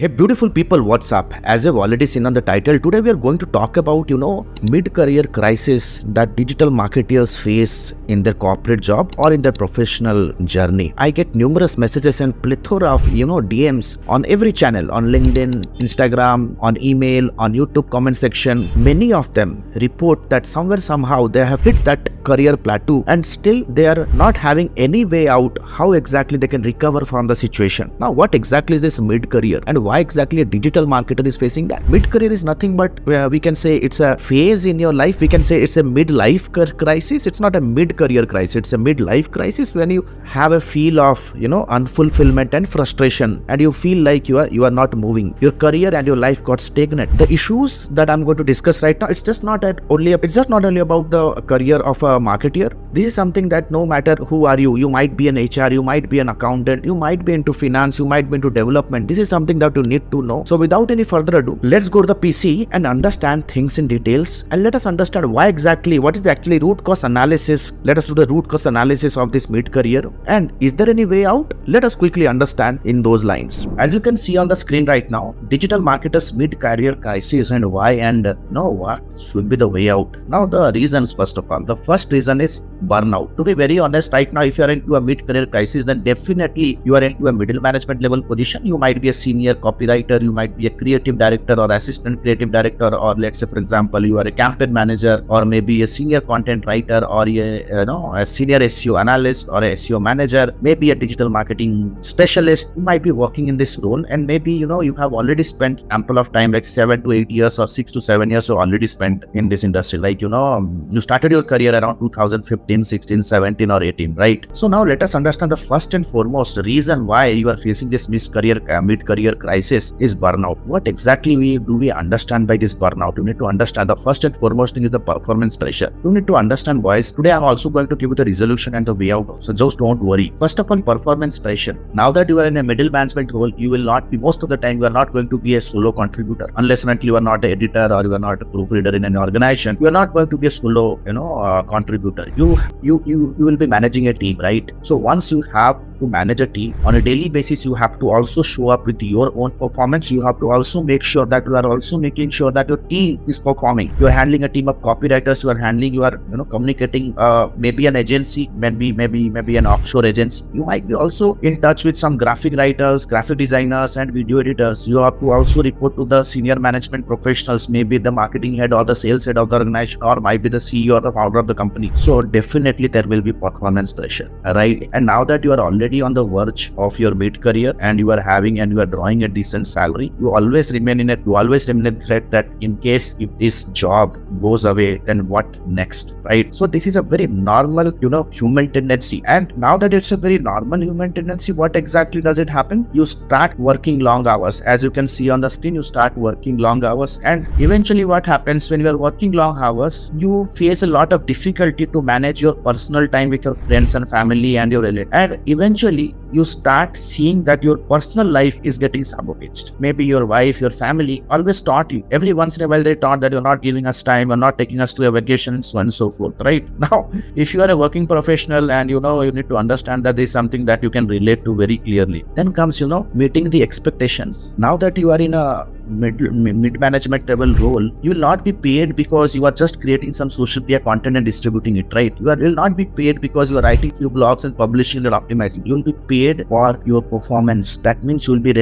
Hey beautiful people, what's up? As I've already seen on the title, today we are going to talk about, mid-career crisis that digital marketers face in their corporate job or in their professional journey. I get numerous messages and plethora of, DMs on every channel, on LinkedIn, Instagram, on email, on YouTube comment section. Many of them report that somewhere, somehow they have hit that career plateau and still they are not having any way out how exactly they can recover from the situation. Now, what exactly is this mid-career and why exactly a digital marketer is facing that? Mid-career is nothing but we can say it's a phase in your life. We can say it's a midlife crisis. It's not a mid-career crisis. It's a midlife crisis when you have a feel of, unfulfillment and frustration and you feel like you are not moving. Your career and your life got stagnant. The issues that I'm going to discuss right now, it's just not only about the career of a marketer. This is something that no matter who are you might be an HR, you might be an accountant, you might be into finance, you might be into development. This is something that you need to know. So without any further ado, let's go to the PC and understand things in details and let us understand what is the actually root cause analysis. Let us do the root cause analysis of this mid-career and is there any way out? Let us quickly understand in those lines. As you can see on the screen right now, digital marketers mid-career crisis and why and what should be the way out. Now the reasons, first of all, the first reason is burnout. To be very honest, right now if you are into a mid-career crisis, then definitely you are into a middle management level position. You might be a senior copywriter, you might be a creative director or assistant creative director, or let's say for example you are a campaign manager or maybe a senior content writer or a senior SEO analyst or a SEO manager, maybe a digital marketing specialist. You might be working in this role and maybe you have already spent ample of time, like 7 to 8 years or 6 to 7 years you already spent in this industry. Like you started your career around 2015, 16, 17 or 18, right? So now let us understand the first and foremost reason why you are facing this mid-career crisis is burnout. What exactly do we understand by this burnout? You need to understand the first and foremost thing is the performance pressure. You need to understand, boys. Today I'm also going to give you the resolution and the way out. So just don't worry. First of all, performance pressure. Now that you are in a middle management role, you will not be, most of the time you are not going to be a solo contributor unless and until you are not an editor or you are not a proofreader in an organization. You are not going to be a solo contributor. You will be managing a team, right? So once you have to manage a team on a daily basis, you have to also show up with your own performance. You have to also make sure that you are also making sure that your team is performing. You are handling a team of copywriters. You are communicating maybe an agency, maybe an offshore agency. You might be also in touch with some graphic writers, graphic designers and video editors. You have to also report to the senior management professionals, maybe the marketing head or the sales head of the organization, or might be the CEO or the founder of the company. So definitely there will be performance pressure, right? And now that you are already on the verge of your mid-career and you are drawing a decent salary, you always remain in a threat that in case if this job goes away, then what next, right? So this is a very normal, human tendency. And now that it's a very normal human tendency, what exactly does it happen? You start working long hours. As you can see on the screen, you start working long hours, and eventually what happens when you are working long hours, you face a lot of difficulty to manage your personal time with your friends and family and your relatives. And eventually you start seeing that your personal life is getting sabotaged. Maybe your wife, your family always taught you, every once in a while they taught that you're not giving us time, you're not taking us to a vacation, and so on and so forth, right? Now, if you are a working professional and you need to understand that there is something that you can relate to very clearly, then comes, meeting the expectations. Now that you are in a mid-management level role, you will not be paid because you are just creating some social media content and distributing it, right? You will not be paid because you are writing few blogs and publishing and optimizing. You will be paid for your performance. That means you will be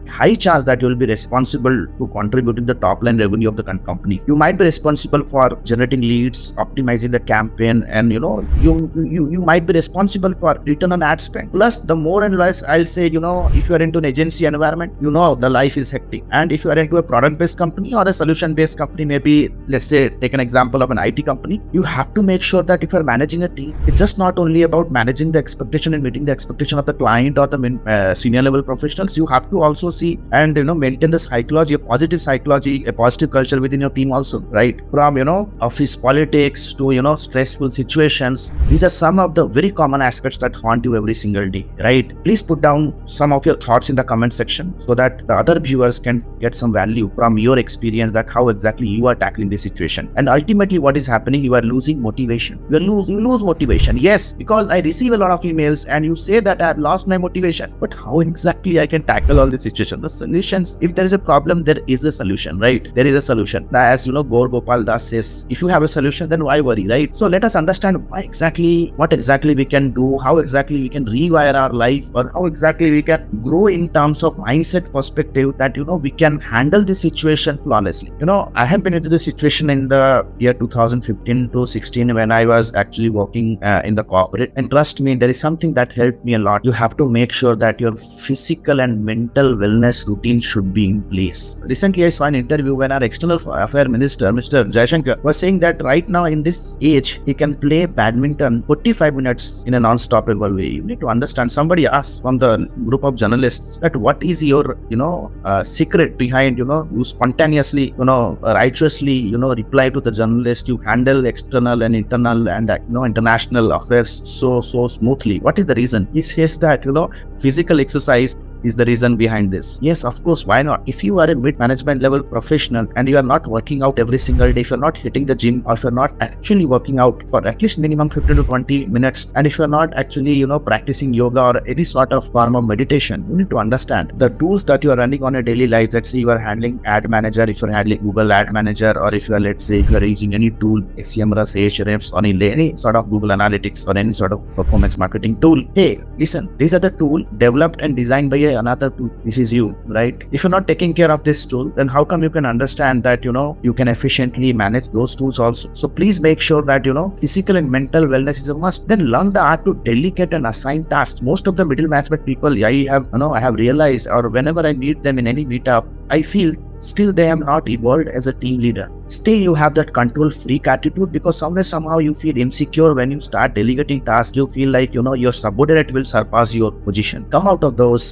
high chance that you will be responsible to contributing the top line revenue of the company. You might be responsible for generating leads, optimizing the campaign, and you might be responsible for return on ad spend. Plus, the more and less I'll say, if you are into an agency environment, the life is hectic. And if you are into a product-based company or a solution-based company, maybe let's say take an example of an IT company, you have to make sure that if you are managing a team, it's just not only about managing the expectation and meeting the expectation of the client or the senior level professionals. You have to also see and maintain the psychology, a positive psychology, a positive culture within your team also, right? From office politics to stressful situations. These are some of the very common aspects that haunt you every single day, right? Please put down some of your thoughts in the comment section so that the other viewers can get some value from your experience, that how exactly you are tackling the situation. And ultimately what is happening, you are losing motivation. You lose motivation. Yes, because I receive a lot of emails and you say that I have lost my motivation, but how exactly I can tackle all the situation? The solutions, if there is a problem, there is a solution, right? There is a solution. Now, as Gaur Gopal Das says, if you have a solution, then why worry, right? So let us understand what exactly we can do, how exactly we can rewire our life, or how exactly we can grow in terms of mindset perspective, that we can handle the situation flawlessly. I have been into this situation in the year 2015 to 16 when I was actually working in the corporate, and trust me, there is something that helped me a lot. You have to make sure that your physical and mental wellness routine should be in place. Recently I saw an interview when our external affair minister, Mr. Jaishankar, was saying that right now in this age he can play badminton 45 minutes in a non-stoppable way. You need to understand. Somebody asked from the group of journalists that what is your secret behind you spontaneously righteously reply to the journalist, you handle external and internal and international affairs so smoothly. What is the reason? He says that physical exercise is the reason behind this. Yes, of course, why not? If you are a mid-management level professional and you are not working out every single day, if you're not hitting the gym, or if you're not actually working out for at least minimum 15 to 20 minutes, and if you're not actually practicing yoga or any sort of form of meditation, you need to understand the tools that you are running on a daily life. Let's say you are handling ad manager, if you're handling Google ad manager, or if you are, let's say, if you are using any tool, SEMrush, Ahrefs, or any sort of Google Analytics or any sort of performance marketing tool. Hey, listen, these are the tools developed and designed by another tool. This is you, right? If you're not taking care of this tool, then how come you can understand that you can efficiently manage those tools also? So please make sure that physical and mental wellness is a must. Then learn the art to delegate and assign tasks. Most of the middle management people I have realized, or whenever I meet them in any meetup, I feel still they have not evolved as a team leader. Still you have that control freak attitude, because somehow you feel insecure when you start delegating tasks. You feel like your subordinate will surpass your position. Come out of those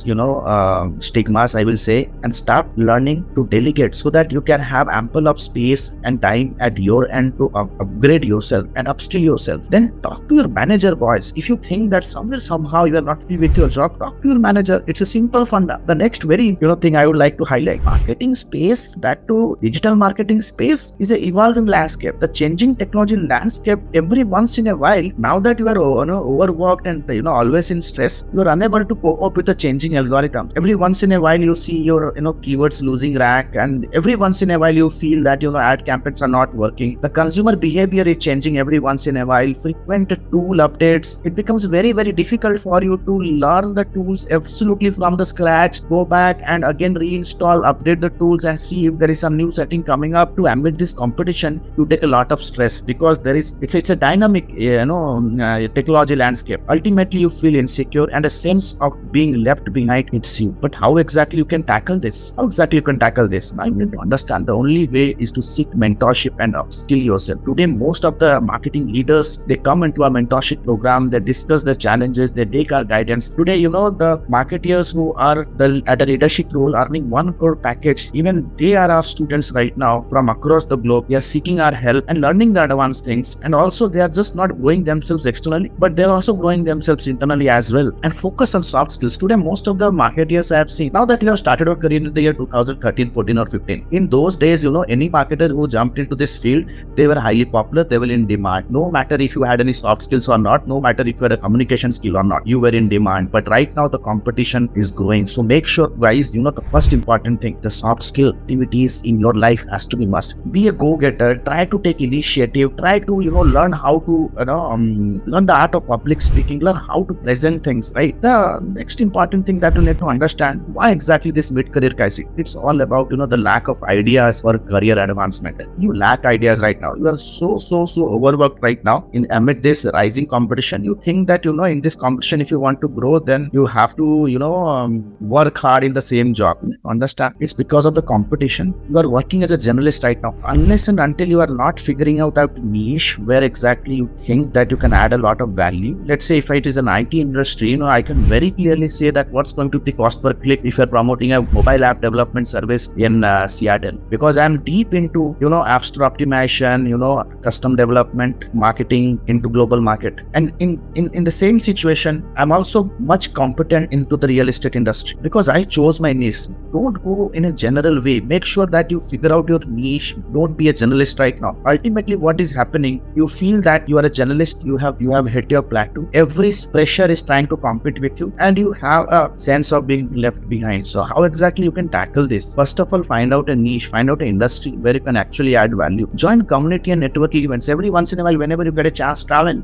stigmas, I will say, and start learning to delegate, so that you can have ample of space and time at your end to upgrade yourself and upskill yourself. Then talk to your manager, boys. If you think that somehow you are not happy with your job, talk to your manager. It's a simple funda. The next very thing I would like to highlight, marketing space, that to digital marketing space, is an evolving landscape. The changing technology landscape, every once in a while, now that you are overworked and always in stress, you are unable to cope up with the changing algorithm. Every once in a while you see your keywords losing rank, and every once in a while you feel that ad campaigns are not working. The consumer behavior is changing every once in a while. Frequent tool updates, it becomes very, very difficult for you to learn the tools absolutely from the scratch, go back and again reinstall, update the tools, and see if there is some new setting coming up. To amid this competition, you take a lot of stress, because it's a dynamic technology landscape. Ultimately you feel insecure and a sense of being left behind hits you. But how exactly you can tackle this? Now you need to understand the only way is to seek mentorship and upskill yourself. Today most of the marketing leaders, they come into our mentorship program, they discuss the challenges, they take our guidance. Today the marketeers who are at a leadership role earning 1 crore package, even they are our students right now from across the globe. They are seeking our help and learning the advanced things, and also they are just not growing themselves externally, but they are also growing themselves internally as well, and focus on soft skills. Today most of the marketeers I have seen, now that you have started your career in the year 2013, 14 or 15, in those days any marketer who jumped into this field, they were highly popular, they were in demand. No matter if you had any soft skills or not, no matter if you had a communication skill or not, you were in demand. But right now the competition is growing. So make sure, guys, the first important thing, the soft skill activities in your life has to be must. Be a go-getter, try to take initiative, try to learn how to learn the art of public speaking, learn how to present things, right? The next important thing that you need to understand, why exactly this mid-career crisis? It's all about the lack of ideas for career advancement. You lack ideas right now. You are so overworked right now in amid this rising competition. You think that in this competition, if you want to grow, then you have to work hard in the same job. Understand? It's because of the competition. You are working as a generalist right now. unless and until you are not figuring out that niche where exactly you think that you can add a lot of value. Let's say if it is an IT industry, I can very clearly say that what's going to be the cost per click if you're promoting a mobile app development service in Seattle, because I'm deep into, app store optimization, custom development, marketing into global market. And in the same situation, I'm also much competent into the real estate industry because I chose my niche. Don't go in a general way. Make sure that you figure out your niche. Don't be a generalist right now. Ultimately, what is happening, you feel that you are a generalist, you have hit your plateau. Every pressure is trying to compete with you and you have a sense of being left behind. So how exactly you can tackle this? First of all, find out a niche, find out an industry where you can actually add value. Join community and networking events. Every once in a while, whenever you get a chance, travel.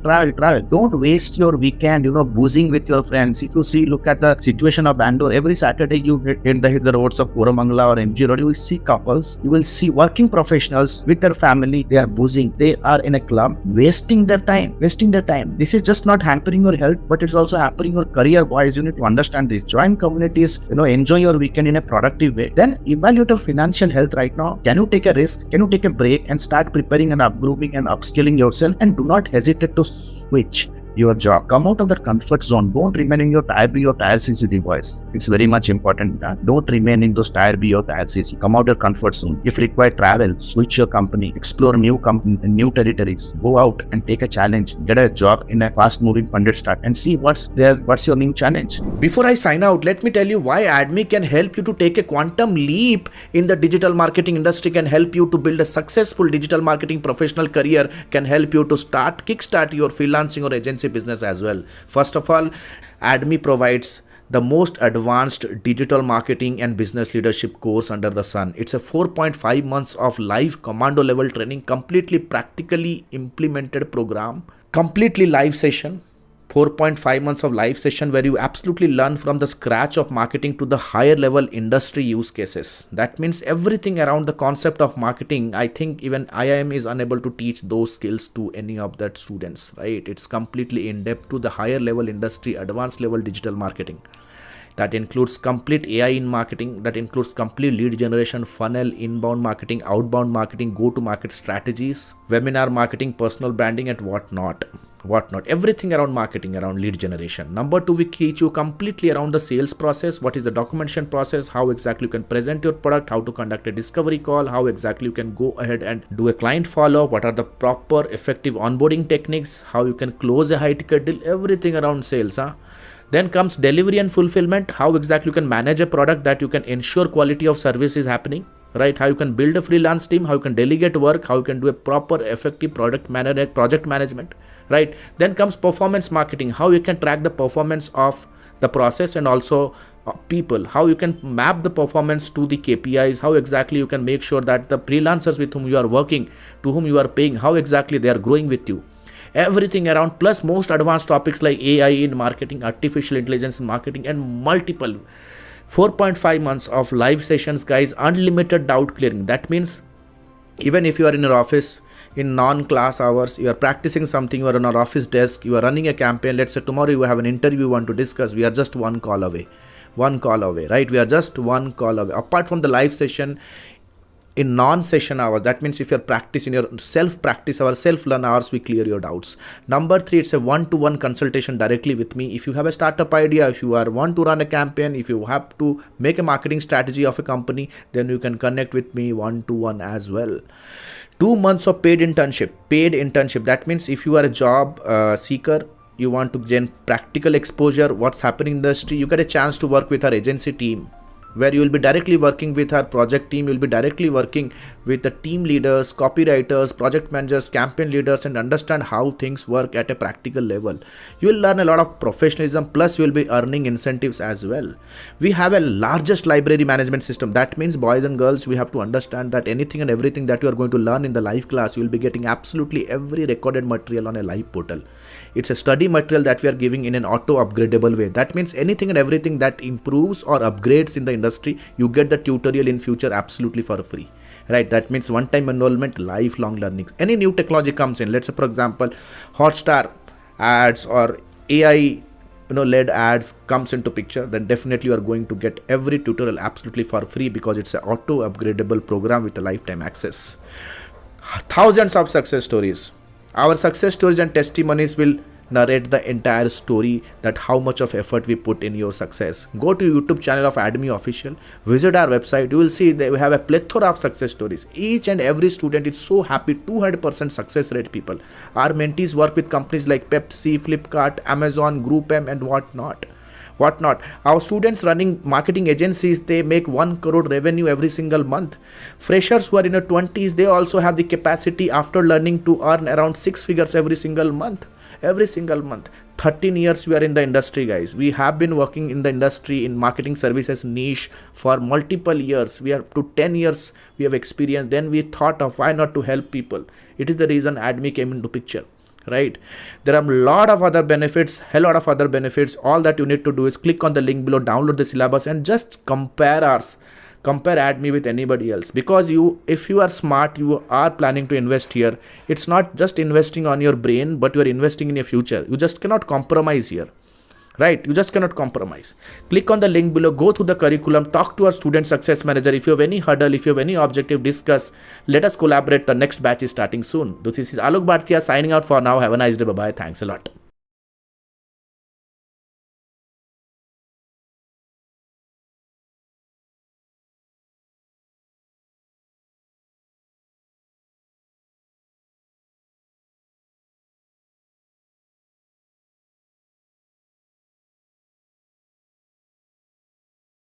Don't waste your weekend, boozing with your friends. If you look at the situation of Bangalore, every Saturday you hit the roads of Koramangala or MG Road, you will see couples, you will see working professionals with their family. They are boozing, they are in a club, wasting their time. This is just not hampering your health, but it's also hampering your career, boys. You need to understand this. Join communities, enjoy your weekend in a productive way. Then evaluate your financial health right now. Can you take a risk? Can you take a break and start preparing and upgrading and upskilling yourself? And do not hesitate to switch your job. Come out of the comfort zone. Don't remain in your tier B or tier C city, boys. It's very much important. Don't remain in those tier B or tier C. Come out your comfort zone. If required, travel, switch your company, explore new territories, go out and take a challenge, get a job in a fast moving funded start and see what's your new challenge. Before I sign out, let me tell you why AdMe can help you to take a quantum leap in the digital marketing industry, can help you to build a successful digital marketing professional career, can help you to kickstart your freelancing or agency business as well. First of all, AdMe provides the most advanced digital marketing and business leadership course under the sun. It's a 4.5 months of live commando level training, completely practically implemented program, completely live session. 4.5 months of live session where you absolutely learn from the scratch of marketing to the higher level industry use cases. That means everything around the concept of marketing. I think even IIM is unable to teach those skills to any of that students, right? It's completely in depth to the higher level industry, advanced level digital marketing. That includes complete AI in marketing, that includes complete lead generation, funnel, inbound marketing, outbound marketing, go-to-market strategies, webinar marketing, personal branding and whatnot. Everything around marketing, around lead generation. Number 2, we teach you completely around the sales process. What is the documentation process? How exactly you can present your product? How to conduct a discovery call? How exactly you can go ahead and do a client follow? What are the proper effective onboarding techniques? How you can close a high ticket deal? Everything around sales. Then comes delivery and fulfillment. How exactly you can manage a product that you can ensure quality of service is happening, right? How you can build a freelance team, how you can delegate work, how you can do a proper effective project management, right? Then comes performance marketing. How you can track the performance of the process and also people, how you can map the performance to the KPIs, how exactly you can make sure that the freelancers with whom you are working, to whom you are paying, how exactly they are growing with you. Everything around, plus most advanced topics like AI in marketing, artificial intelligence in marketing, and multiple 4.5 months of live sessions, guys, unlimited doubt clearing. That means even if you are in your office in non-class hours, you are practicing something, you are on our office desk, you are running a campaign, let's say tomorrow you have an interview you want to discuss, we are just one call away, right? We are just one call away. Apart from the live session, in non-session hours, that means if you're practicing your self-practice hours, self-learn hours, we clear your doubts. Number 3, it's a one-to-one consultation directly with me. If you have a startup idea, if you want to run a campaign, if you have to make a marketing strategy of a company, then you can connect with me one-to-one as well. 2 months of paid internship. That means if you are a job seeker, you want to gain practical exposure, what's happening in the industry, you get a chance to work with our agency team, where you will be directly working with our project team, you will be directly working with the team leaders, copywriters, project managers, campaign leaders, and understand how things work at a practical level. You will learn a lot of professionalism, plus you will be earning incentives as well. We have a largest library management system. That means, boys and girls, we have to understand that anything and everything that you are going to learn in the live class, you will be getting absolutely every recorded material on a live portal. It's a study material that we are giving in an auto upgradable way. That means anything and everything that improves or upgrades in the industry, you get the tutorial in future absolutely for free, right? That means one-time enrollment, lifelong learning. Any new technology comes in, let's say for example Hotstar ads or AI led ads comes into picture, then definitely you are going to get every tutorial absolutely for free, because it's an auto upgradable program with a lifetime access. Thousands of success stories. Our success stories and testimonies will narrate the entire story, that how much of effort we put in your success. Go to YouTube channel of Admi Official, visit our website, you will see that we have a plethora of success stories. Each and every student is so happy, 200% success rate people. Our mentees work with companies like Pepsi, Flipkart, Amazon, Group M and whatnot. Our students running marketing agencies, they make 1 crore revenue every single month. Freshers who are in their 20s, they also have the capacity after learning to earn around 6 figures every single month. 13 years we are in the industry, guys. We have been working in the industry in marketing services niche for multiple years. We are up to 10 years we have experience. Then we thought of why not to help people. It is the reason Admi came into picture, right? There are a lot of other benefits, hell lot of other benefits. All that you need to do is click on the link below, download the syllabus and just compare Admi with anybody else. Because if you are smart, you are planning to invest here, it's not just investing on your brain, but you are investing in your future. You just cannot compromise here, right? You just cannot compromise. Click on the link below, go through the curriculum, talk to our student success manager. If you have any hurdle, if you have any objective, discuss. Let us collaborate. The next batch is starting soon. This is Alok Bhartiya signing out for now. Have a nice day. Bye bye. Thanks a lot.